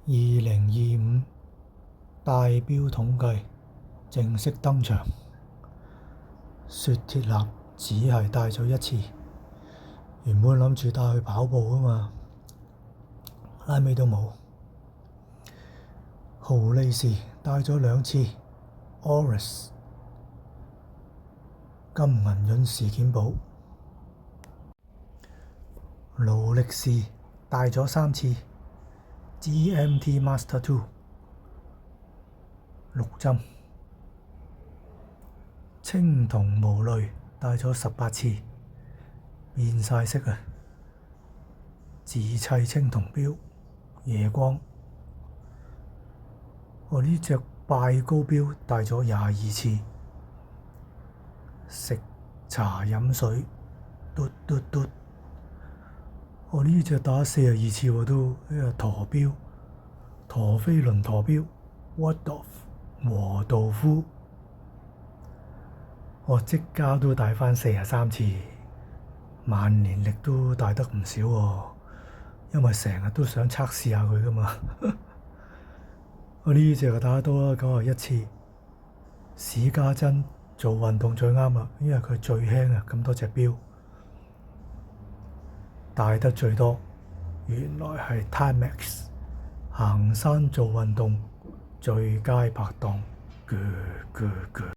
2025戴錶統計正式登場，雪鐵立只係戴咗一次，原本諗住帶去跑步㗎嘛，拉尾都冇。豪利士戴咗2次 Oris 金銀潤事件簿，勞力士戴咗3次 GMT Master 26針，青銅無淚戴咗18次，變晒色啊！自砌青銅錶，夜光。我呢隻拜高錶戴咗22次，食茶飲水，嘟嘟嘟。我呢隻打42次喎都，呢個駝錶，陀飛輪駝錶 Waldorf 和道夫，我即家都戴返43次，萬年曆都戴得唔少喎，因為成日都想測試下佢㗎嘛。我呢隻就戴得多啦，91次。史家珍做運動最啱啦，因為佢最輕啊，咁多隻錶戴得最多。原來係 Timex 行山做運動最佳拍檔。